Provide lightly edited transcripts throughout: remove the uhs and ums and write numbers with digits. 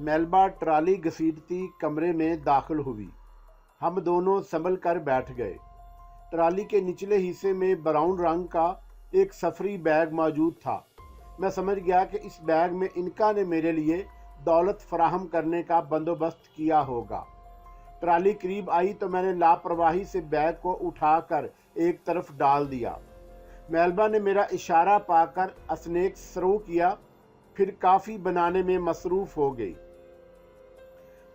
मेलबा trolley घसीटती कमरे में दाखिल हुई। हम दोनों संभल कर बैठ गए। ट्राली के निचले हिस्से में ब्राउन रंग का एक सफरी बैग मौजूद था। मैं समझ गया कि इस बैग में इनका ने मेरे लिए दौलत फराहम करने का बंदोबस्त किया होगा। ट्राली करीब आई तो मैंने लापरवाही से बैग को उठाकर एक तरफ डाल दिया। मेलबा ने मेरा इशारा पाकर स्नैक शुरू किया, फिर काफ़ी बनाने में मसरूफ़ हो गई।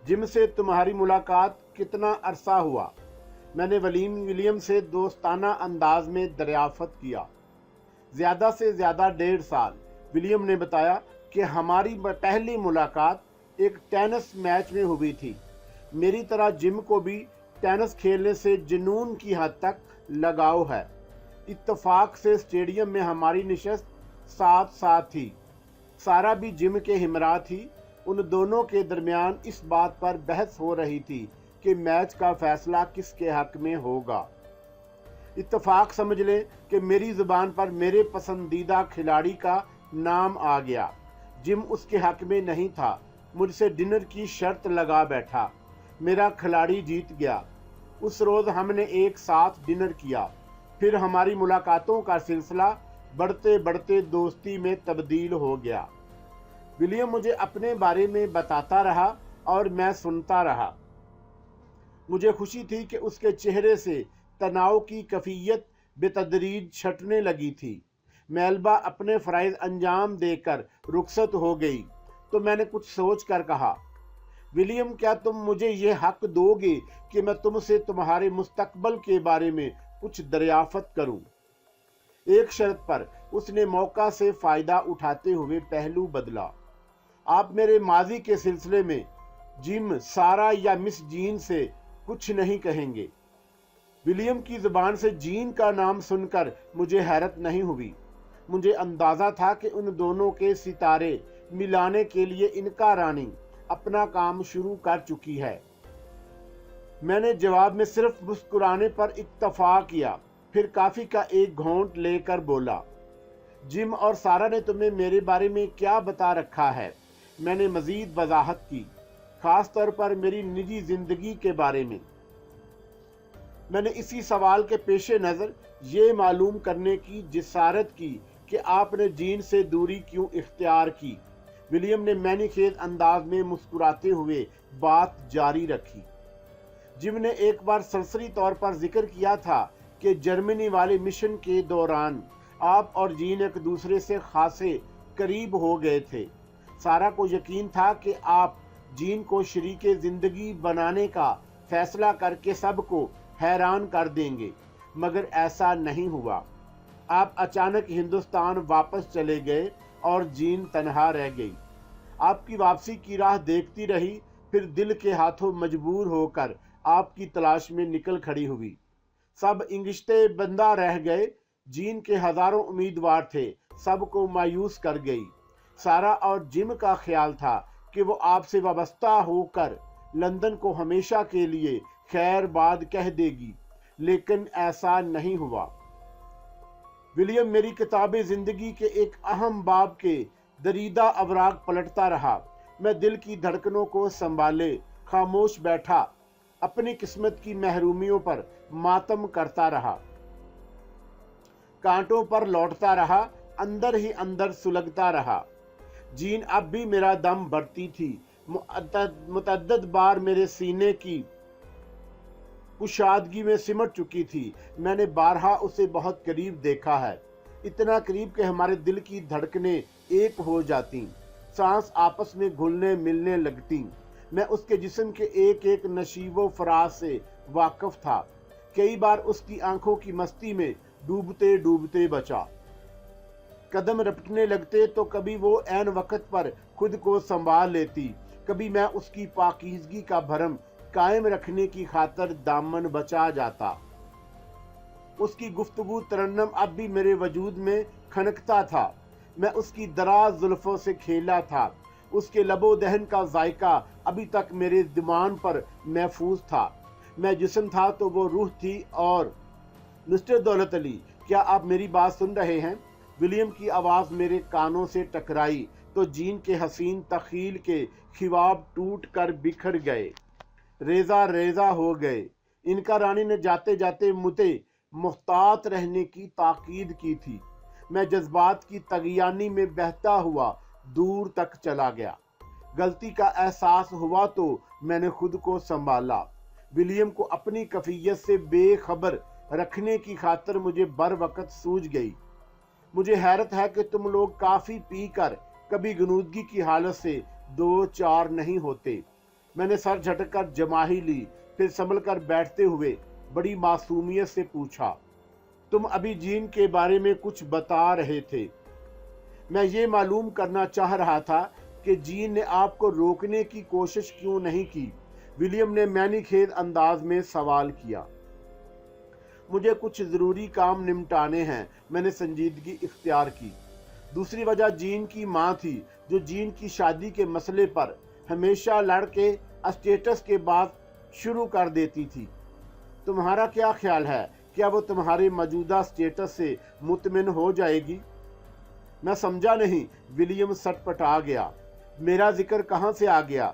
जिम से तुम्हारी मुलाकात कितना अरसा हुआ? मैंने विलियम से दोस्ताना अंदाज में दरियाफ़त किया। ज़्यादा से ज़्यादा 1.5 साल। विलियम ने बताया कि हमारी पहली मुलाकात एक टेनिस मैच में हुई थी। मेरी तरह जिम को भी टेनिस खेलने से जुनून की हद तक लगाव है। इत्तफाक से स्टेडियम में हमारी नशिस्त साथ साथ थी। सारा भी जिम के हमरा थी। उन दोनों के दरमियान इस बात पर बहस हो रही थी कि मैच का फैसला किसके हक में होगा। इत्तफाक समझ लें कि मेरी ज़ुबान पर मेरे पसंदीदा खिलाड़ी का नाम आ गया। जिम उसके हक में नहीं था। मुझसे डिनर की शर्त लगा बैठा। मेरा खिलाड़ी जीत गया। उस रोज़ हमने एक साथ डिनर किया। फिर हमारी मुलाकातों का सिलसिला बढ़ते बढ़ते दोस्ती में तब्दील हो गया। विलियम मुझे अपने बारे में बताता रहा और मैं सुनता रहा। मुझे खुशी थी कि उसके चेहरे से तनाव की कैफियत बेतदरीज छटने लगी थी। मेलबा अपने फ़राइज़ अंजाम देकर रुखसत हो गई तो मैंने कुछ सोच कर कहा, विलियम, क्या तुम मुझे ये हक दोगे कि मैं तुमसे तुम्हारे मुस्तकबल के बारे में कुछ दरियाफ़त करूं? एक शर्त पर। उसने मौका से फ़ायदा उठाते हुए पहलू बदला। आप मेरे माजी के सिलसिले में जिम, सारा या मिस जीन से कुछ नहीं कहेंगे। विलियम की ज़ुबान से जीन का नाम सुनकर मुझे हैरत नहीं हुई। मुझे अंदाज़ा था कि उन दोनों के सितारे मिलाने के लिए इनका रानी अपना काम शुरू कर चुकी है। मैंने जवाब में सिर्फ मुस्कुराने पर इक्तफा किया। फिर कॉफ़ी का एक घोंट लेकर बोला, जिम और सारा ने तुम्हें मेरे बारे में क्या बता रखा है? मैंने मज़ीद वजाहत की, ख़ास तौर पर मेरी निजी ज़िंदगी के बारे में। मैंने इसी सवाल के पेश नज़र ये मालूम करने की जिसारत की कि आपने जीन से दूरी क्यों इख्तियार की। विलियम ने मैनीखेज अंदाज में मुस्कुराते हुए बात जारी रखी। जिम ने एक बार सरसरी तौर पर जिक्र किया था कि जर्मनी वाले मिशन के दौरान आप और जीन एक दूसरे से खासे करीब हो गए थे। सारा को यकीन था कि आप जीन को शरीके ज़िंदगी बनाने का फैसला करके सबको हैरान कर देंगे, मगर ऐसा नहीं हुआ। आप अचानक हिंदुस्तान वापस चले गए और जीन तन्हा रह गई। आपकी वापसी की राह देखती रही, फिर दिल के हाथों मजबूर होकर आपकी तलाश में निकल खड़ी हुई। सब इंगिश्ते बंदा रह गए। जीन के हज़ारों उम्मीदवार थे, सबको मायूस कर गई। सारा और जिम का ख्याल था कि वो आपसे वाबस्ता होकर लंदन को हमेशा के लिए खैरबाद कह देगी, लेकिन ऐसा नहीं हुआ। विलियम मेरी किताब ज़िंदगी के एक अहम बाब के दरीदा अवराक पलटता रहा। मैं दिल की धड़कनों को संभाले खामोश बैठा, अपनी किस्मत की महरूमियों पर मातम करता रहा, कांटों पर लौटता रहा, अंदर ही अंदर सुलगता रहा। जीन अब भी मेरा दम भरती थी। मुतअद्दिद बार मेरे सीने की कुशादगी में सिमट चुकी थी। मैंने बारहा उसे बहुत करीब देखा है, इतना करीब कि हमारे दिल की धड़कनें एक हो जाती, सांस आपस में घुलने मिलने लगती। मैं उसके जिस्म के एक एक नशीबो फराज से वाकिफ था। कई बार उसकी आंखों की मस्ती में डूबते डूबते बचा। कदम रपटने लगते तो कभी वो ऐन वक्त पर खुद को संभाल लेती, कभी मैं उसकी पाकीज़गी का भरम कायम रखने की खातिर दामन बचा जाता। उसकी गुफ्तगू तरन्नम अब भी मेरे वजूद में खनकता था। मैं उसकी दराज जुल्फों से खेला था। उसके लबो दहन का जायका अभी तक मेरे दिमाग पर महफूज था। मैं जिस्म था तो वो रूह थी। और मिस्टर दौलत अली, क्या आप मेरी बात सुन रहे हैं? विलियम की आवाज़ मेरे कानों से टकराई। تو جین کے حسین تخیل کے خواب ٹوٹ کر بکھر گئے، ریزہ ریزہ ہو گئے۔ انکا رانی نے جاتے جاتے مجھے محتاط رہنے کی تاکید کی تھی۔ میں جذبات کی طغیانی میں بہتا ہوا دور تک چلا گیا۔ غلطی کا احساس ہوا تو میں نے خود کو سنبھالا۔ ولیم کو اپنی کفیت سے بے خبر رکھنے کی خاطر مجھے بر وقت سوجھ گئی۔ مجھے حیرت ہے کہ تم لوگ کافی پی کر کبھی غنودگی کی حالت سے دو چار نہیں ہوتے۔ میں نے سر جھٹک کر جماہی لی، پھر سنبھل کر بیٹھتے ہوئے بڑی معصومیت سے پوچھا، تم ابھی جین کے بارے میں کچھ بتا رہے تھے۔ میں یہ معلوم کرنا چاہ رہا تھا کہ جین نے آپ کو روکنے کی کوشش کیوں نہیں کی، ولیم نے معنی خیز انداز میں سوال کیا۔ مجھے کچھ ضروری کام نمٹانے ہیں، میں نے سنجیدگی اختیار کی۔ دوسری وجہ جین کی ماں تھی، جو جین کی شادی کے مسئلے پر ہمیشہ لڑ کے اسٹیٹس کے بعد شروع کر دیتی تھی۔ تمہارا کیا خیال ہے، کیا وہ تمہارے موجودہ اسٹیٹس سے مطمئن ہو جائے گی؟ میں سمجھا نہیں۔ ولیم سٹ پٹا گیا۔ میرا ذکر کہاں سے آ گیا؟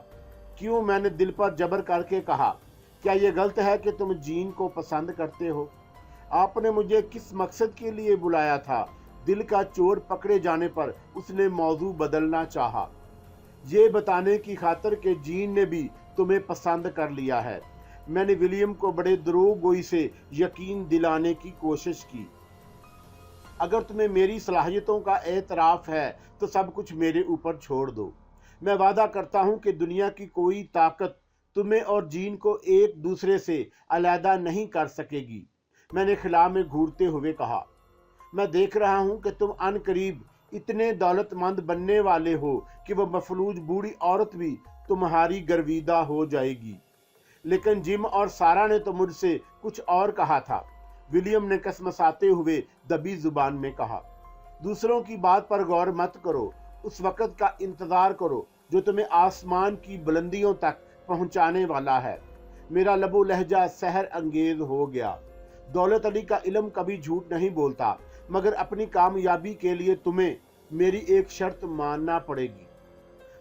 کیوں؟ میں نے دل پر جبر کر کے کہا۔ کیا یہ غلط ہے کہ تم جین کو پسند کرتے ہو؟ آپ نے مجھے کس مقصد کے لیے بلایا تھا؟ دل کا چور پکڑے جانے پر اس نے موضوع بدلنا چاہا۔ یہ بتانے کی خاطر کہ جین نے بھی تمہیں پسند کر لیا ہے۔ میں نے ولیم کو بڑے دروغ گوئی سے یقین دلانے کی کوشش کی۔ اگر تمہیں میری صلاحیتوں کا اعتراف ہے تو سب کچھ میرے اوپر چھوڑ دو۔ میں وعدہ کرتا ہوں کہ دنیا کی کوئی طاقت تمہیں اور جین کو ایک دوسرے سے علیحدہ نہیں کر سکے گی، میں نے خلا میں گھورتے ہوئے کہا۔ میں دیکھ رہا ہوں کہ تم ان قریب اتنے دولت مند بننے والے ہو کہ وہ مفلوج بوڑھی عورت بھی تمہاری گرویدہ ہو جائے گی۔ لیکن جم اور سارا نے تو مجھ سے کچھ اور کہا تھا، ولیم نے کسمساتے ہوئے دبی زبان میں کہا۔ دوسروں کی بات پر غور مت کرو، اس وقت کا انتظار کرو جو تمہیں آسمان کی بلندیوں تک پہنچانے والا ہے۔ میرا لب و لہجہ سحر انگیز ہو گیا۔ دولت علی کا علم کبھی جھوٹ نہیں بولتا، مگر اپنی کامیابی کے لیے تمہیں میری ایک شرط ماننا پڑے گی۔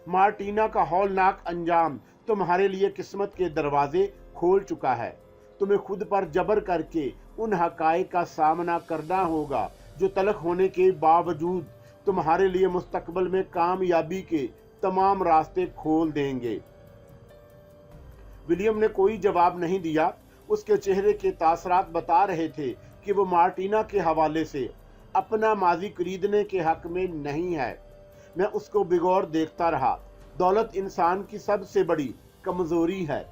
مارٹینا کا ہولناک انجام تمہارے لیے قسمت کے دروازے کھول چکا ہے۔ تمہیں خود پر جبر کر کے ان حقائق کا سامنا کرنا ہوگا جو تلخ ہونے کے باوجود تمہارے لیے مستقبل میں کامیابی کے تمام راستے کھول دیں گے۔ ولیم نے کوئی جواب نہیں دیا۔ اس کے چہرے کے تاثرات بتا رہے تھے کہ وہ مارٹینا کے حوالے سے اپنا ماضی خریدنے کے حق میں نہیں ہے۔ میں اس کو بغور دیکھتا رہا۔ دولت انسان کی سب سے بڑی کمزوری ہے۔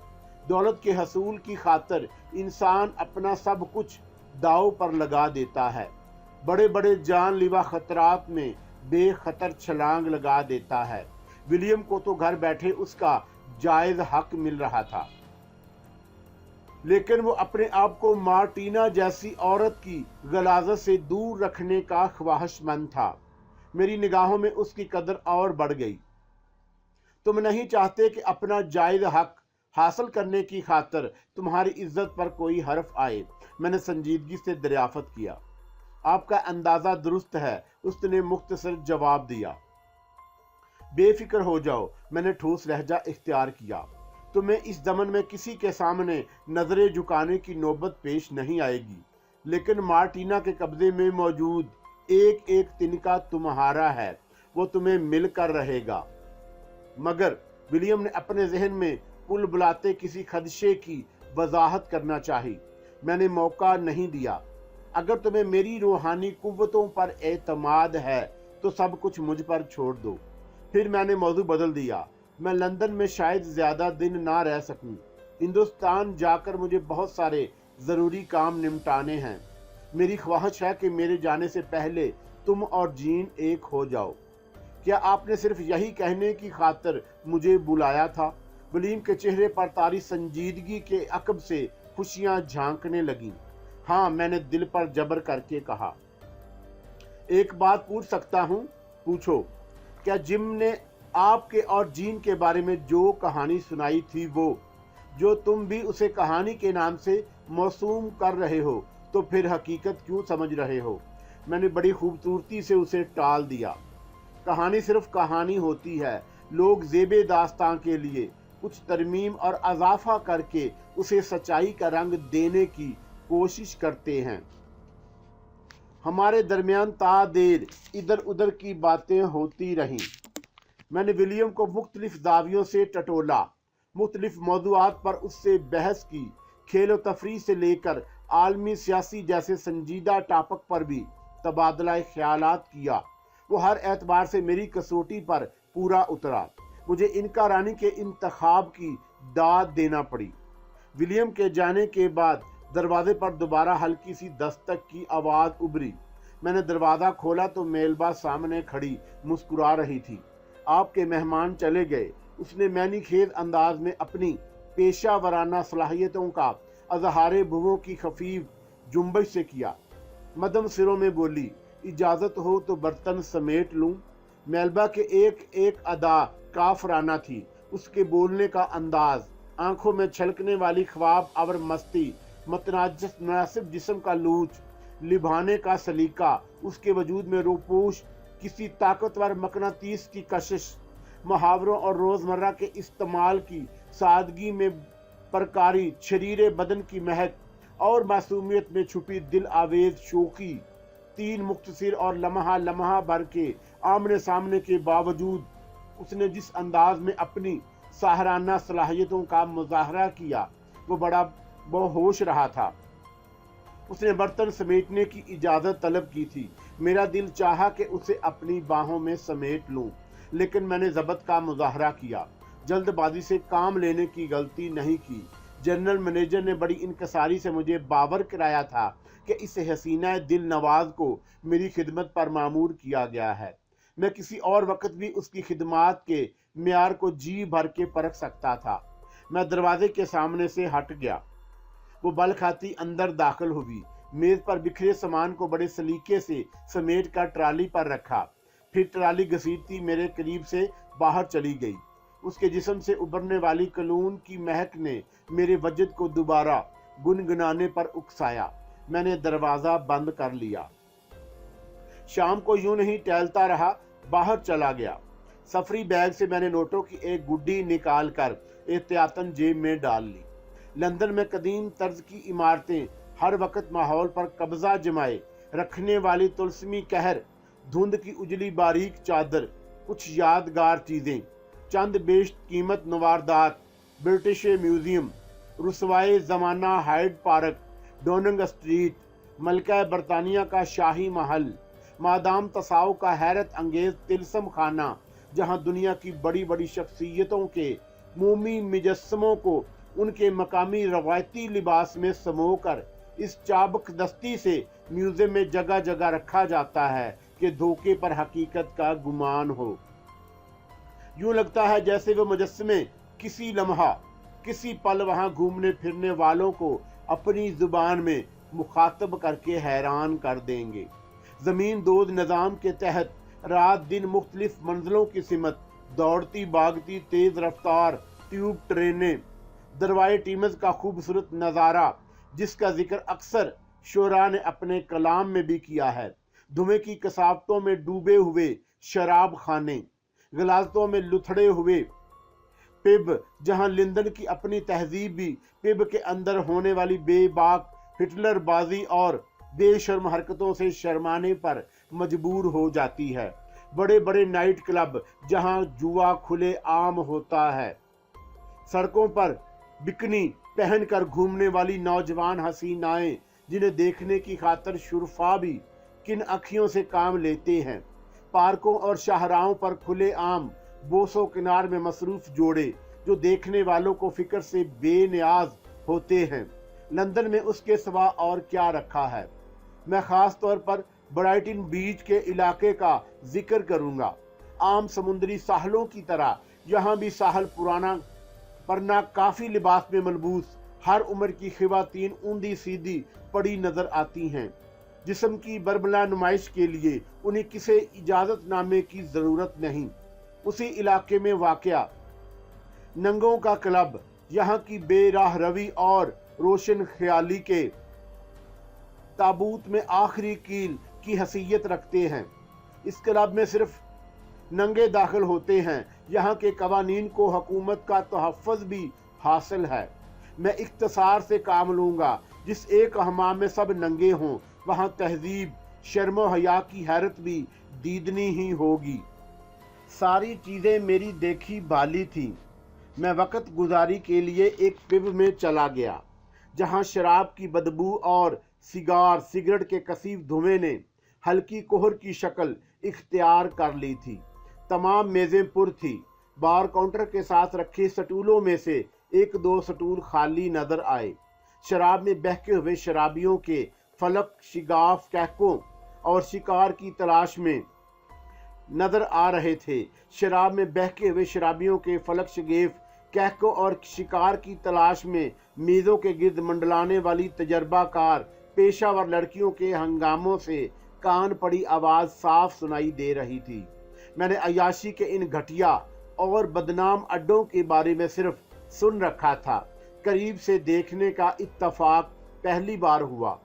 دولت کے حصول کی خاطر انسان اپنا سب کچھ داؤ پر لگا دیتا ہے، بڑے بڑے جان لیوا خطرات میں بے خطر چھلانگ لگا دیتا ہے۔ ولیم کو تو گھر بیٹھے اس کا جائز حق مل رہا تھا، لیکن وہ اپنے آپ کو مارٹینا جیسی عورت کی غلاظت سے دور رکھنے کا خواہش مند تھا۔ میری نگاہوں میں اس کی قدر اور بڑھ گئی۔ تم نہیں چاہتے کہ اپنا جائز حق حاصل کرنے کی خاطر تمہاری عزت پر کوئی حرف آئے، میں نے سنجیدگی سے دریافت کیا۔ آپ کا اندازہ درست ہے، اس نے مختصر جواب دیا۔ بے فکر ہو جاؤ، میں نے ٹھوس لہجہ اختیار کیا۔ تمہیں اس زمن میں کسی کے سامنے نظریں جھکانے کی نوبت پیش نہیں آئے گی، لیکن مارٹینا کے قبضے میں موجود ایک ایک تنکا تمہارا ہے، وہ تمہیں مل کر رہے گا۔ مگر ولیم نے اپنے ذہن میں پل بلاتے کسی خدشے کی وضاحت کرنا چاہی۔ میں نے موقع نہیں دیا۔ اگر تمہیں میری روحانی قوتوں پر اعتماد ہے تو سب کچھ مجھ پر چھوڑ دو۔ پھر میں نے موضوع بدل دیا۔ میں لندن میں شاید زیادہ دن نہ رہ سکوں۔ ہندوستان جا کر مجھے بہت سارے ضروری کام نمٹانے ہیں۔ میری خواہش ہے کہ میرے جانے سے پہلے تم اور جین ایک ہو جاؤ۔ کیا آپ نے صرف یہی کہنے کی خاطر مجھے بلایا تھا؟ ولیم کے چہرے پر طاری سنجیدگی کے عقب سے خوشیاں جھانکنے لگیں۔ ہاں، میں نے دل پر جبر کر کے کہا۔ ایک بات پوچھ سکتا ہوں؟ پوچھو۔ کیا جم نے آپ کے اور جین کے بارے میں جو کہانی سنائی تھی، وہ جو تم بھی اسے کہانی کے نام سے موسوم کر رہے ہو، تو پھر حقیقت کیوں سمجھ رہے ہو؟ میں نے بڑی خوبصورتی سے اسے ٹال دیا۔ کہانی صرف کہانی ہوتی ہے، لوگ زیب داستان کے لیے کچھ ترمیم اور اضافہ کر کے اسے سچائی کا رنگ دینے کی کوشش کرتے ہیں۔ ہمارے درمیان تا دیر ادھر ادھر کی باتیں ہوتی رہیں۔ میں نے ولیم کو مختلف زاویوں سے ٹٹولا، مختلف موضوعات پر اس سے بحث کی، کھیل و تفریح سے لے کر عالمی سیاسی جیسے سنجیدہ ٹاپک پر بھی تبادلہ خیالات کیا۔ وہ ہر اعتبار سے میری کسوٹی پر پورا اترا۔ مجھے انکا رانی کے انتخاب کی داد دینا پڑی۔ ولیم کے جانے کے بعد دروازے پر دوبارہ ہلکی سی دستک کی آواز ابھری۔ میں نے دروازہ کھولا تو میلبا سامنے کھڑی مسکرا رہی تھی۔ آپ کے مہمان چلے گئے، اس نے معنی خیز انداز میں اپنی پیشہ ورانہ صلاحیتوں کا اظہار بھووں کی خفیف جنبش سے کیا۔ مدم سروں میں بولی، اجازت ہو تو برتن سمیٹ لوں؟ میلبا کے ایک ایک ادا کافرانہ تھی، اس کے بولنے کا انداز، آنکھوں میں چھلکنے والی خواب اور مستی، متناجس مناسب جسم کا لوچ، لبھانے کا سلیقہ، اس کے وجود میں روپوش کسی طاقتور مقناطیس کی کشش، محاوروں اور روزمرہ کے استعمال کی سادگی میں پرکاری، شریر بدن کی مہک اور معصومیت میں چھپی دل آویز شوخی، تین مختصر اور لمحہ لمحہ بھر کے آمنے سامنے کے باوجود اس نے جس انداز میں اپنی ساحرانہ صلاحیتوں کا مظاہرہ کیا وہ بڑا بہوش رہا تھا۔ اس نے برتن سمیٹنے کی اجازت طلب کی تھی۔ میرا دل چاہا کہ اسے اپنی باہوں میں سمیٹ لوں، لیکن میں نے ضبط کا مظاہرہ کیا۔ جلد بازی سے کام لینے کی غلطی نہیں کی۔ جنرل منیجر نے بڑی انکساری سے مجھے باور کرایا تھا کہ اس حسینہ دل نواز کو میری خدمت پر مامور کیا گیا ہے۔ میں کسی اور وقت بھی اس کی خدمات کے معیار کو جی بھر کے پرکھ سکتا تھا۔ میں دروازے کے سامنے سے ہٹ گیا۔ وہ بل کھاتی اندر داخل ہوئی، میز پر بکھرے سامان کو بڑے سلیقے سے سمیٹ کر ٹرالی پر رکھا، پھر ٹرالی گھسیٹتی میرے قریب سے باہر چلی گئی۔ اس کے جسم سے ابھرنے والی کلون کی مہک نے میرے وجد کو دوبارہ گنگنانے پر اکسایا۔ میں نے دروازہ بند کر لیا۔ شام کو یوں نہیں ٹہلتا رہا، باہر چلا گیا۔ سفری بیگ سے میں نے نوٹوں کی ایک گڈی نکال کر احتیاطاً جیب میں ڈال لی۔ لندن میں قدیم طرز کی عمارتیں ہر وقت ماحول پر قبضہ جمائے رکھنے والی طلسمی قہر، دھند کی اجلی باریک چادر، کچھ یادگار چیزیں، چند بیش قیمت نواردات، برٹش میوزیم، رسوائے زمانہ ہائیڈ پارک، ڈوننگ اسٹریٹ، ملکہ برطانیہ کا شاہی محل، مادام تساؤ کا حیرت انگیز طلسم خانہ، جہاں دنیا کی بڑی بڑی شخصیتوں کے مومی مجسموں کو ان کے مقامی روایتی لباس میں سمو کر اس چابک دستی سے میوزیم میں جگہ جگہ رکھا جاتا ہے کہ دھوکے پر حقیقت کا گمان ہو۔ یوں لگتا ہے جیسے وہ مجسمے کسی لمحہ، کسی پل وہاں گھومنے پھرنے والوں کو اپنی زبان میں مخاطب کر کے حیران کر دیں گے۔ زمین دود نظام کے تحت رات دن مختلف منزلوں کی سمت دوڑتی باغتی تیز رفتار ٹیوب ٹرینیں، دروائے ٹیمز کا خوبصورت نظارہ جس کا ذکر اکثر شعراء نے اپنے کلام میں بھی کیا ہے، دھویں کی کثافتوں میں ڈوبے ہوئے شراب خانے، غلاظتوں میں لتھڑے ہوئے پب، جہاں لندن کی اپنی تہذیب بھی پب کے اندر ہونے والی بے باک ہٹلر بازی اور بے شرم حرکتوں سے شرمانے پر مجبور ہو جاتی ہے، بڑے بڑے نائٹ کلب جہاں جوا کھلے عام ہوتا ہے، سڑکوں پر بکنی پہن کر گھومنے والی نوجوان حسینائیں جنہیں دیکھنے کی خاطر شرفا بھی کن اکھیوں سے کام لیتے ہیں، پارکوں اور شاہراہوں پر کھلے عام بوسو کنار میں مصروف جوڑے جو دیکھنے والوں کو فکر سے بے نیاز ہوتے ہیں۔ لندن میں اس کے سوا اور کیا رکھا ہے؟ میں خاص طور پر برائٹن بیچ کے علاقے کا ذکر کروں گا۔ عام سمندری ساحلوں کی طرح یہاں بھی ساحل پرانا پرنا کافی لباس میں ملبوس ہر عمر کی خواتین اوندھی سیدھی پڑی نظر آتی ہیں۔ جسم کی برملا نمائش کے لیے انہیں کسی اجازت نامے کی ضرورت نہیں۔ اسی علاقے میں واقع ننگوں کا کلب یہاں کی بے راہ روی اور روشن خیالی کے تابوت میں آخری کیل کی حیثیت رکھتے ہیں۔ اس کلب میں صرف नंगे दाखिल होते हैं। यहाँ के कवानीन को हुकूमत का तहफ़्फ़ुज़ भी हासिल है। मैं इख्तिसार से काम लूँगा। जिस एक हमाम में सब नंगे हों, वहाँ तहजीब, शर्म व हया की हैरत भी दीदनी ही होगी। सारी चीज़ें मेरी देखी भाली थीं। मैं वक़्त गुजारी के लिए एक पिब में चला गया, जहाँ शराब की बदबू और सिगरेट के कसीफ धुएं ने हल्की कोहर की शक्ल इख्तियार कर ली थी। तमाम मेज़ें पुर थी। बार काउंटर के साथ रखे स्टूलों में से एक दो स्टूल खाली नजर आए। शराब में बहके हुए शराबियों के फलक शिगाफ कहकों और शिकार की तलाश में नजर आ रहे थे। शराब में बहके हुए शराबियों के फलक शगेफ कहकों और शिकार की तलाश में मेज़ों के गिर्द मंडलाने वाली तजर्बाकार पेशावर लड़कियों के हंगामों से कान पड़ी आवाज़ साफ सुनाई दे रही थी। मैंने अयाशी के इन घटिया और बदनाम अड्डों के बारे में सिर्फ सुन रखा था। करीब से देखने का इत्तफाक पहली बार हुआ।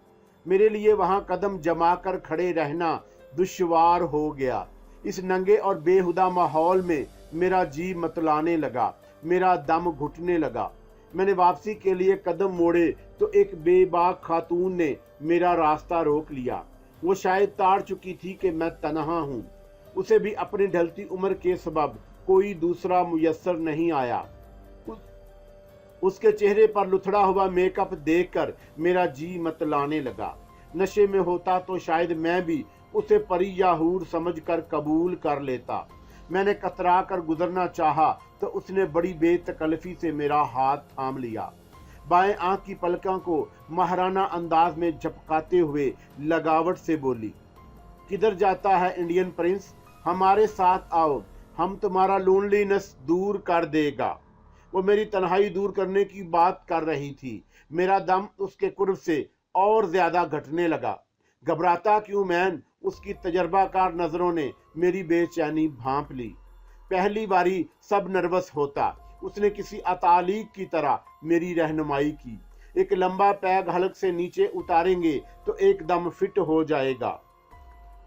मेरे लिए वहाँ कदम जमा कर खड़े रहना दुश्वार हो गया। इस नंगे और बेहुदा माहौल में मेरा जी मतलाने लगा, मेरा दम घुटने लगा। मैंने वापसी के लिए कदम मोड़े तो एक बेबाक खातून ने मेरा रास्ता रोक लिया। वो शायद ताड़ चुकी थी कि मैं तन्हा हूँ। उसे भी अपनी ढलती उम्र के सबब कोई दूसरा मुयस्सर नहीं आया। उसके चेहरे पर लुथड़ा हुआ मेकअप देखकर मेरा जी मतलाने लगा। नशे में होता तो शायद मैं भी उसे परी या हूर समझकर कबूल कर लेता। मैंने कतरा कर गुजरना चाहा तो उसने बड़ी बेतकल्फी से मेरा हाथ थाम लिया। बाएं आंख की पलकों को महाराना अंदाज में झपकाते हुए लगावट से बोली, किधर जाता है इंडियन प्रिंस? हमारे साथ आओ, हम तुम्हारा लोनलीनेस दूर कर देगा। वो मेरी तन्हाई दूर करने की बात कर रही थी। मेरा दम उसके कुर्ब से और ज्यादा घटने लगा। घबराता क्यों मैन? उसकी तजर्बाकार नजरों ने मेरी बेचैनी भांप ली। पहली बारी सब नर्वस होता। उसने किसी अतालीक की तरह मेरी रहनुमाई की। एक लंबा पैग हलक से नीचे उतारेंगे तो एकदम फिट हो जाएगा।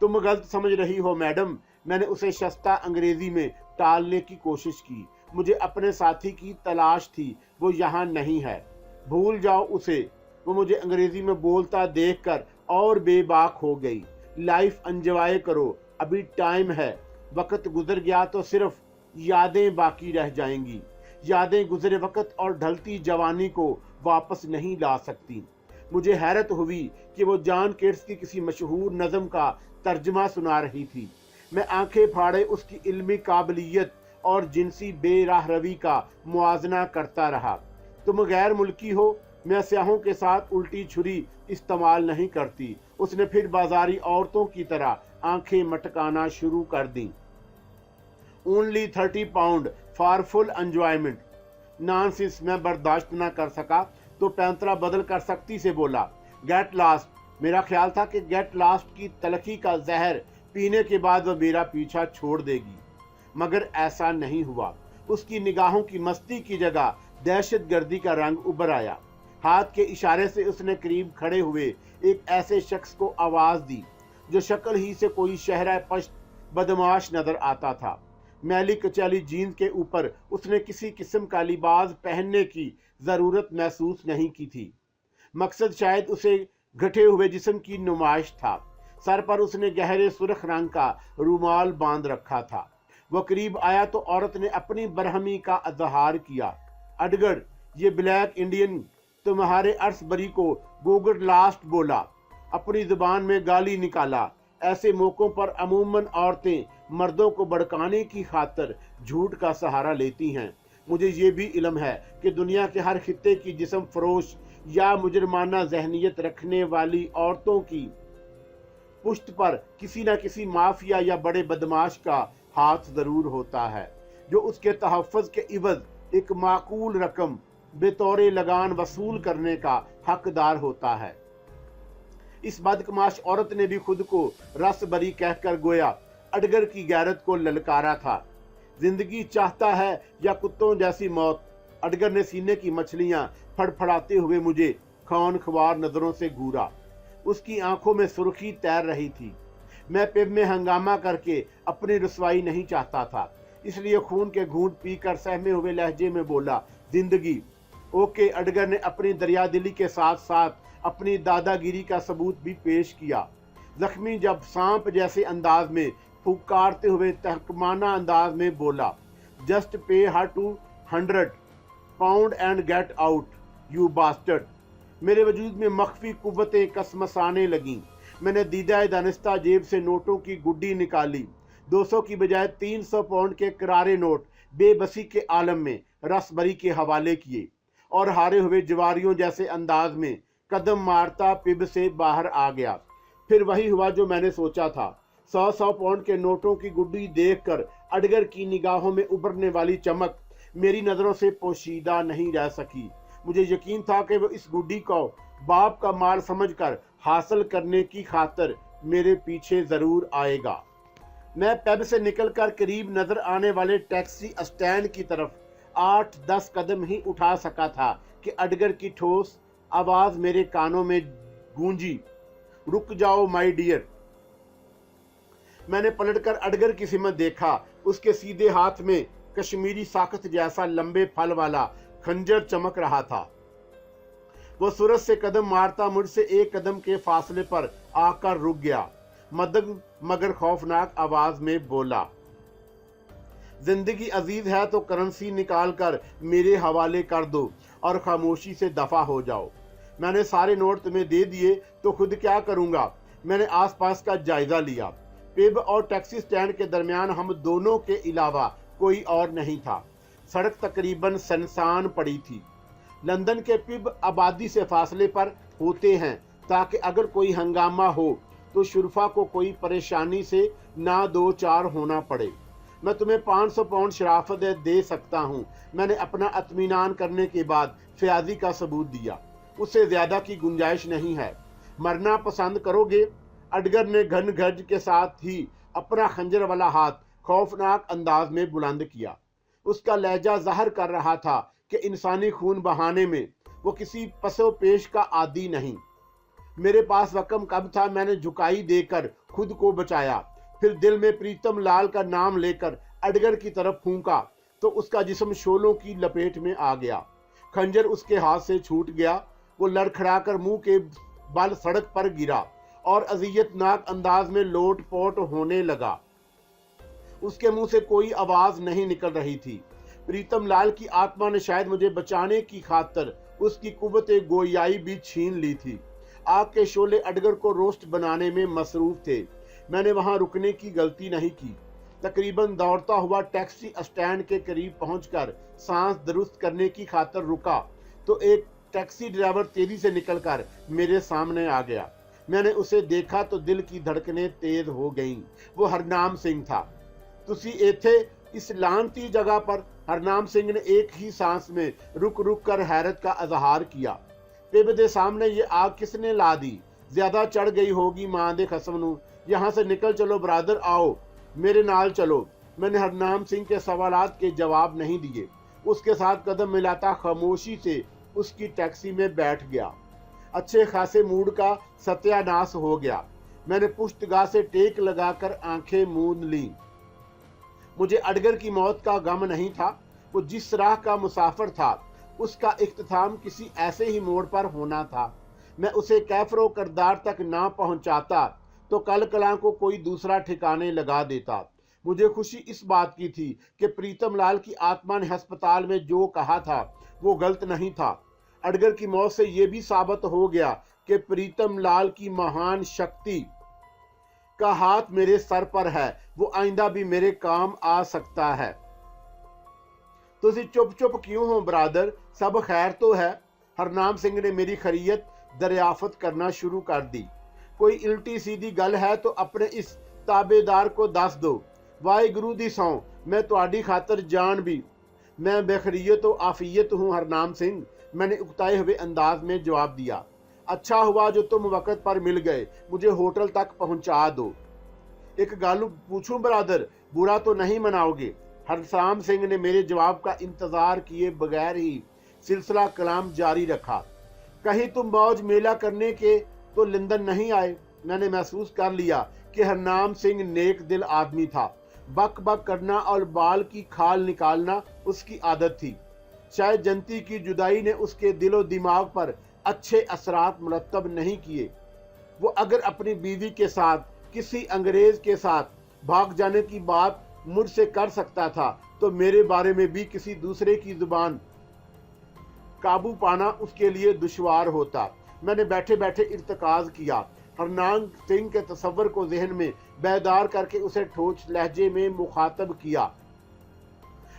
तुम गलत समझ रही हो मैडम। मैंने उसे शस्ता अंग्रेजी में टालने की कोशिश की। मुझे अपने साथी की तलाश थी, वो यहाँ नहीं है। भूल जाओ उसे। वो मुझे अंग्रेजी में बोलता देखकर और बेबाक हो गई। लाइफ एंजॉय करो, अभी टाइम है। वक्त गुजर गया तो सिर्फ यादें बाकी रह जाएंगी। यादें गुजरे वक्त और ढलती जवानी को वापस नहीं ला सकती। मुझे हैरत हुई कि वो जॉन केट्स की किसी मशहूर नज़म का तर्जमा सुना रही थी। मैं आंखें फाड़े उसकी इल्मी काबिलियत और जिनसी बेराहरवी का मुआजना करता रहा। तुम गैर मुल्की हो, मैं स्याहों के साथ उल्टी छुरी इस्तेमाल नहीं करती। उसने फिर बाजारी औरतों की तरह आंखें मटकाना शुरू कर दी। Only 30 pound for full enjoyment. Nonsense मैं बर्दाश्त न कर सका तो पैंतरा बदल कर सख्ती से बोला, गेट लास्ट। मेरा ख्याल था कि गेट लास्ट की तलखी का जहर पीने के बाद वह मेरा पीछा छोड़ देगी, मगर ऐसा नहीं हुआ। उसकी निगाहों की मस्ती की जगह दहशतगर्दी का रंग उभर आया। हाथ के इशारे से उसने करीब खड़े हुए एक ऐसे शख्स को आवाज दी जो शक्ल ही से कोई शहरा पश्त बदमाश नजर आता था। मैली कचैली जीन्स के ऊपर उसने किसी किस्म का लिबास पहनने की जरूरत महसूस नहीं की थी। मकसद शायद उसे घटे हुए जिस्म की नुमाइश था। सर पर उसने गहरे सुर्ख रंग का रूमाल बांध रखा था। वह करीब आया तो औरत ने अपनी बरहमी का इजहार किया। अडगढ़, ये ब्लैक इंडियन तुम्हारे अर्स बरी को गोगड़ लास्ट बोला, अपनी जुबान में गाली निकाला। ऐसे मौकों पर अमूमन औरतें मर्दों को भड़काने की खातिर झूठ का सहारा लेती हैं। मुझे ये भी इल्म है कि दुनिया के हर खित्ते की जिस्म फरोश या मुजरमाना जहनीत रखने वाली औरतों की पुश्त पर किसी न किसी माफिया या बड़े बदमाश का हाथ जरूर होता है, जो उसके तहफ़्फ़ुज़ के इवज़ एक माकूल रकम बेतौरे लगान वसूल करने का हकदार होता है। इस बदकमाश औरत ने भी खुद को रस बरी कहकर गोया अडगर की गैरत को ललकारा था। जिंदगी चाहता है या कुत्तों जैसी मौत? अडगर ने सीने की मछलियां फड़फड़ाते हुए मुझे खौन ख्वार नजरों से घूरा। उसकी आंखों में सुर्खी तैर रही थी। मैं पिब में हंगामा करके अपनी रुसवाई नहीं चाहता था, इसलिए खून के घूंट पीकर सहमे हुए लहजे में बोला, जिंदगी। ओके अडगर ने अपनी दरियादिली के साथ साथ अपनी दादागिरी का सबूत भी पेश किया। जख्मी जब सांप जैसे अंदाज में फुकारते हुए तहकमाना अंदाज में बोला, just pay her 200 pound and get out you bastard. मेरे वजूद में मख्फी कुव्वतें कसमसाने लगीं। मैंने दीदा दानिस्ता जेब से नोटों की गुड्डी निकाली। 200 की बजाय 300 पाउंड के करारे नोट बेबसी के आलम में रसबरी के हवाले किए और हारे हुए जवारियों जैसे अंदाज में कदम मारता पिब से बाहर आ गया। फिर वही हुआ जो मैंने सोचा था। 100 पाउंड के नोटों की गुड्डी देखकर अडगर की निगाहों में उभरने वाली चमक मेरी नजरों से पोशीदा नहीं रह सकी। मुझे यकीन था कि वो इस गुड्डी को बाप का माल समझकर हासिल करने की खातिर मेरे पीछे जरूर आएगा। मैं पब से निकलकर करीब नजर आने वाले टैक्सी स्टैंड की तरफ 8-10 कदम ही उठा सका था कि अडगर की ठोस आवाज मेरे कानों में गूंजी, रुक जाओ माय डियर। मैंने पलटकर अडगर की सिमत देखा। उसके सीधे हाथ में कश्मीरी साखत जैसा लंबे फल वाला खंजर चमक रहा था। वो सूरज से कदम मारता मुझसे 1 कदम के फासले पर आकर रुक गया। मदन मगर खौफनाक आवाज में बोला, जिंदगी अजीज है तो करेंसी निकाल कर मेरे हवाले कर दो और खामोशी से दफा हो जाओ। मैंने सारे नोट तुम्हें दे दिए तो खुद क्या करूंगा। मैंने आसपास का जायजा लिया। पिब और टैक्सी स्टैंड के दरमियान हम दोनों के अलावा कोई और नहीं था। सड़क तकरीबन सुनसान पड़ी थी। लंदन के पिब आबादी से फासले पर होते हैं ताकि अगर कोई हंगामा हो तो शुरफा को कोई परेशानी से ना 2-4 होना पड़े। मैं तुम्हें 500 पाउंड शराफत दे सकता हूँ। मैंने अपना इत्मीनान करने के बाद फयाजी का सबूत दिया। उससे ज्यादा की गुंजाइश नहीं है। मरना पसंद करोगे? अडगर ने घन गर्ज के साथ ही अपना खंजर वाला हाथ खौफनाक अंदाज में बुलंद किया। उसका लहजा जाहिर कर रहा था कि इंसानी खून बहाने में वो किसी पसो पेश का आदी नहीं। मेरे पास रकम कब था। मैंने झुकाई देकर खुद को बचाया। फिर दिल में प्रीतम लाल का नाम लेकर अडगर की तरफ फूंका तो उसका जिस्म शोलों की लपेट में आ गया। खंजर उसके हाथ से छूट गया। वो लड़खड़ाकर मुंह के बल सड़क पर गिरा और अजियतनाक अंदाज में लोट पोट होने लगा। उसके मुंह से कोई आवाज नहीं निकल रही थी। प्रीतम लाल की आत्मा ने शायद मुझे बचाने की खातिर उसकी कुव्वत गोयाई भी छीन ली थी। आग के शोले अडगर को रोस्ट बनाने में मसरूफ थे। मैंने वहां रुकने की गलती नहीं की। तकरीबन दौड़ता हुआ टैक्सी स्टैंड के करीब पहुंचकर सांस दुरुस्त करने की खातिर रुका तो एक टैक्सी ड्राइवर तेजी से निकलकर मेरे सामने आ गया। मैंने उसे देखा तो दिल की धड़कनें तेज हो गईं। वो हरनाम सिंह था। तुसी एथे इस लानती जगह पर? हरनाम सिंह ने एक ही सांस में रुक रुक कर हैरत का इजहार किया। पिब दे सामने ये आग किसने ला दी? ज्यादा चढ़ गई होगी मां दे कसम नू। यहाँ से निकल चलो ब्रादर, आओ मेरे नाल चलो। मैंने हरनाम सिंह के सवालात के जवाब नहीं दिए। उसके साथ कदम मिलाता खामोशी से उसकी टैक्सी में बैठ गया। अच्छे खासे मूड का सत्यानाश हो गया। मैंने पुश्तगाह से टेक लगाकर आंखें मूंद ली। मुझे अडगर की मौत का गम नहीं था। वो जिस राह का मुसाफिर था उसका इख्तिताम किसी ऐसे ही मोड़ पर होना था। मैं उसे कैफरो करदार तक ना पहुंचाता तो कल कला को कोई दूसरा ठिकाने लगा देता। मुझे खुशी इस बात की थी कि प्रीतम लाल की आत्मा ने अस्पताल में जो कहा था वो गलत नहीं था। अडगर की मौत से यह भी साबित हो गया कि प्रीतम लाल की महान शक्ति का हाथ मेरे सर पर है। वो आइंदा भी मेरे काम आ सकता है। तुसी चुप चुप क्यों हो ब्रादर? सब खैर तो है? हरनाम सिंह ने मेरी खैरियत दरियाफत करना शुरू कर दी। कोई उल्टी सीधी गल है तो अपने इस ताबेदार को दस दो। वाहिगुरु दी सौ मैं तुहाडी खातर जान भी। मैं बेखरियत व आफियत हूँ हरनाम सिंह, मैंने उकताए हुए अंदाज में जवाब दिया। अच्छा हुआ जो तुम वक़्त पर मिल गए। मुझे होटल तक पहुंचा दो। एक गालू पूछूं ब्रादर, बुरा तो नहीं मनाओगे? हरनाम सिंह ने मेरे जवाब का इंतजार किए बगैर ही सिलसिला कलाम जारी रखा। कहीं तुम मौज मेला करने के तो लंदन नहीं आए? मैंने महसूस कर लिया कि हरनाम सिंह नेक दिल आदमी था। बक बक करना और बाल की खाल निकालना उसकी आदत थी। शायद जंती की जुदाई ने उसके दिलो दिमाग पर अच्छे असरात मुरतब नहीं किए। वो अगर अपनी बीवी के साथ किसी अंग्रेज के साथ भाग जाने की बात मुझसे कर सकता था तो मेरे बारे में भी किसी दूसरे की जुबान काबू पाना उसके लिए दुश्वार होता। मैंने बैठे बैठे इर्तकाज किया। हरनाम सिंह के तस्वर को जहन में बेदार करके उसे ठोस लहजे में मुखातब किया।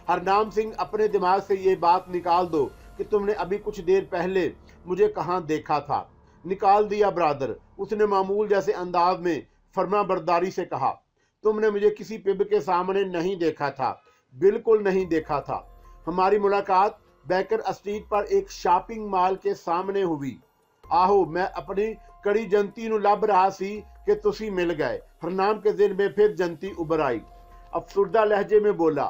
हरनाम सिंह, अपने दिमाग से ये बात निकाल दो कि तुमने अभी कुछ देर पहले मुझे कहाँ देखा था। निकाल दिया ब्रादर, उसने मामूल जैसे अंदाज में फर्मा बरदारी से कहा। तुमने मुझे किसी पिब के सामने नहीं देखा था, बिल्कुल नहीं देखा था। हमारी मुलाकात बेकर स्ट्रीट पर एक शॉपिंग मॉल के सामने हुई। आहो, मैं अपनी कड़ी जंती नु लभ रहा सी कि तुसी मिल गए। हरनाम के दिल में फिर जंती उभर आई। अफसुर्दा लहजे में बोला,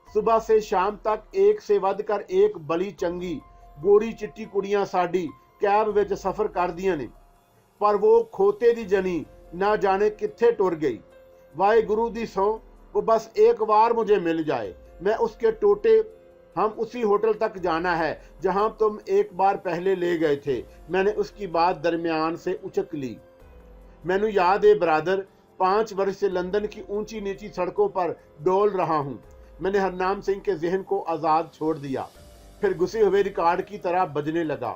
सुबह से शाम तक एक से वध कर एक बली चंगी गोरी चिट्टी कुड़ियां साडी कैब विच सफर कर दियां ने, पर वो खोते दी जनी ना जाने कित्थे टुर गई। वाहे गुरु दी सौ, वो बस एक बार मुझे मिल जाए, मैं उसके टोटे। हम उसी होटल तक जाना है जहां तुम एक बार पहले ले गए थे। मैंने उसकी बात दरमियान से उचक ली। मैनू याद है ब्रादर, 5 वर्ष से लंदन की ऊंची नीची सड़कों पर डोल रहा हूं। मैंने हरनाम सिंह के जहन को आजाद छोड़ दिया, फिर घुसे हुए रिकॉर्ड की तरह बजने लगा।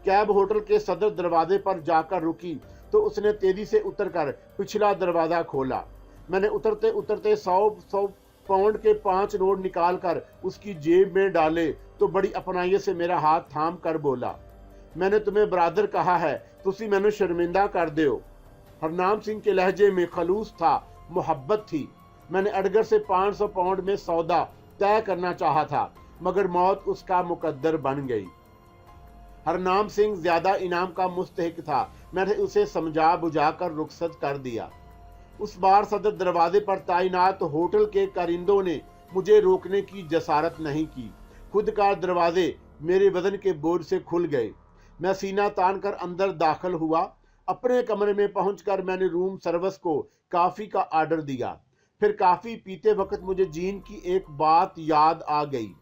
कैब होटल के सदर दरवाजे पर जाकर रुकी तो उसने तेजी से उतरकर पिछला दरवाजा खोला। मैंने उतरते उतरते 100 पाउंड के 5 नोट निकाल कर उसकी जेब में डाले तो बड़ी अपनाइयत से मेरा हाथ थाम कर बोला, मैंने तुम्हें ब्रादर कहा है, तुसी मैनू शर्मिंदा कर दे हो। हरनाम सिंह के लहजे में खलूस था, मोहब्बत थी। मैंने अडगर से 500 पाउंड में सौदा तय करना चाहा था, मगर मौत उसका मुकद्दर बन गई। हरनाम सिंह ज्यादा इनाम का मुस्तहिक था। मैंने उसे समझा बुझा कर रुखसत कर दिया। उस बार सदर दरवाजे पर तैनात होटल के कारिंदों ने मुझे रोकने की जसारत नहीं की। खुद कार दरवाजे मेरे वजन के बोझ से खुल गए। मैं सीना तान कर अंदर दाखिल हुआ। अपने कमरे में पहुंचकर मैंने रूम सर्विस को काफ़ी का आर्डर दिया। फिर काफ़ी पीते वक्त मुझे जीन की एक बात याद आ गई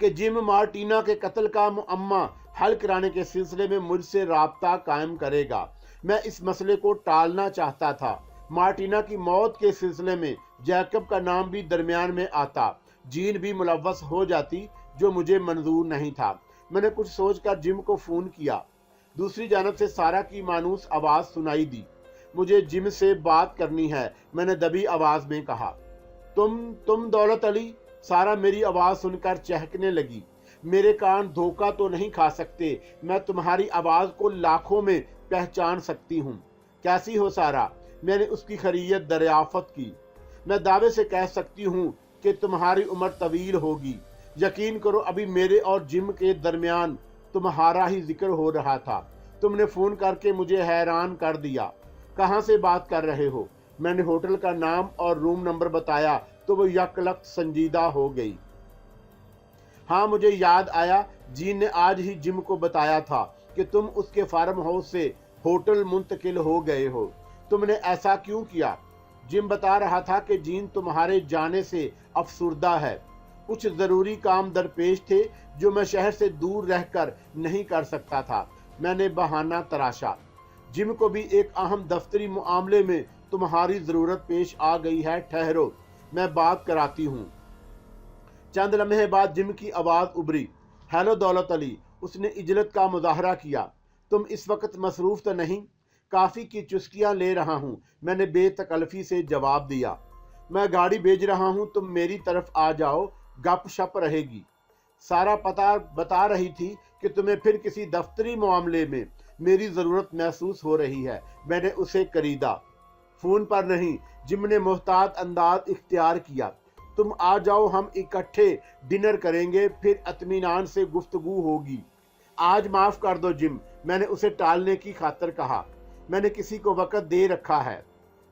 कि जिम मार्टिना के कत्ल का मुअम्मा हल कराने के सिलसिले में मुझसे राब्ता कायम करेगा। मैं इस मसले को टालना चाहता था। मार्टिना की मौत के सिलसिले में जैकब का नाम भी दरमियान में आता, जीन भी मुलव्वस हो जाती, जो मुझे मंजूर नहीं था। मैंने कुछ सोचकर जिम को फोन किया। दूसरी जानब से सारा की मानूस आवाज सुनाई दी। मुझे जिम से बात करनी है, मैंने दबी आवाज में कहा। तुम दौलत अली? सारा मेरी आवाज सुनकर चहकने लगी। मेरे कान धोखा तो नहीं खा सकते, मैं तुम्हारी आवाज को लाखों में पहचान सकती हूँ। कैसी हो सारा? मैंने उसकी खैरियत दरियाफ्त की। मैं दावे से कह सकती हूँ कि तुम्हारी उम्र तवील होगी। यकीन करो, अभी मेरे और जिम के दरमियान तुम्हारा ही जिक्र हो रहा था। तुमने फोन करके मुझे हैरान कर दिया। कहाँ से बात कर रहे हो? मैंने होटल का नाम और रूम नंबर बताया तो वो यकलख्त संजीदा हो गई। हाँ, मुझे याद आया, जीन ने आज ही जिम को बताया था कि तुम उसके फार्म हाउस से होटल मुंतकिल हो गए हो। तुमने ऐसा क्यों किया? जिम बता रहा था कि जीन तुम्हारे जाने से अफसुर्दा है। कुछ जरूरी काम दरपेश थे जो मैं शहर से दूर रहकर नहीं कर सकता था। मैंने बहाना तराशा। जिम को भी एक अहम दफ्तरी मामले में तुम्हारी जरूरत पेश आ गई है, ठहरो, मैं बात कराती हूँ। चंद लम्हे बाद जिम की आवाज उभरी। हेलो दौलत अली। उसने इजलत का मुजाहरा किया। तुम इस वक्त मसरूफ तो नहीं? काफी की चुस्कियां ले रहा हूँ, मैंने बेतकल्फी से जवाब दिया। मैं गाड़ी भेज रहा हूँ, तुम मेरी तरफ आ जाओ, गप शप रहेगी। सारा पता बता रही थी कि तुम्हें फिर किसी दफ्तरी मामले में मेरी जरूरत महसूस हो रही है। मैंने उसे करीदा। फोन पर नहीं, जिम ने मोहतात अंदाज इख्तियार किया। तुम आ जाओ, हम इकट्ठे डिनर करेंगे, फिर इत्मीनान से गुफ्तगू होगी। आज माफ कर दो जिम, मैंने उसे टालने की खातिर कहा। मैंने किसी को वक़्त दे रखा है।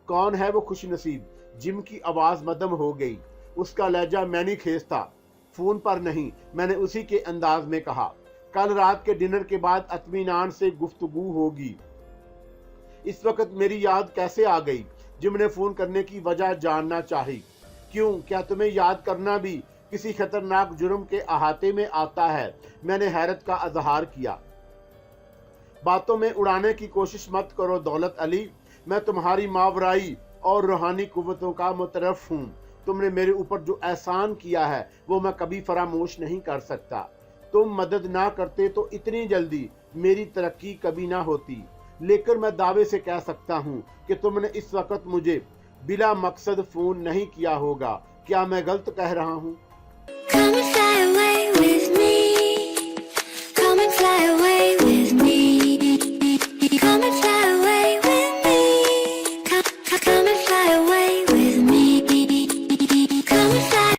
कौन है वो खुशनसीब? जिम की आवाज मदम हो गई। उसका लहजा मैनी खेस था। फोन पर नहीं, मैंने उसी के अंदाज में कहा। कल रात के डिनर के बाद इत्मीनान से गुफ्तगू होगी। इस वक्त मेरी याद कैसे आ गई? جم نے فون کرنے کی وجہ جاننا چاہی۔ کیوں؟ کیا تمہیں یاد کرنا بھی کسی خطرناک جرم کے احاطے میں آتا ہے؟ میں نے حیرت کا اظہار کیا۔ باتوں میں اڑانے کی کوشش مت کرو دولت علی، میں تمہاری ماورائی اور روحانی قوتوں کا مترف ہوں۔ تم نے میرے اوپر جو احسان کیا ہے وہ میں کبھی فراموش نہیں کر سکتا۔ تم مدد نہ کرتے تو اتنی جلدی میری ترقی کبھی نہ ہوتی، لیکن میں دعوے سے کہہ سکتا ہوں کہ تم نے اس وقت مجھے بلا مقصد فون نہیں کیا ہوگا۔ کیا میں غلط کہہ رہا ہوں؟ Come and fly away with me. Come and fly away.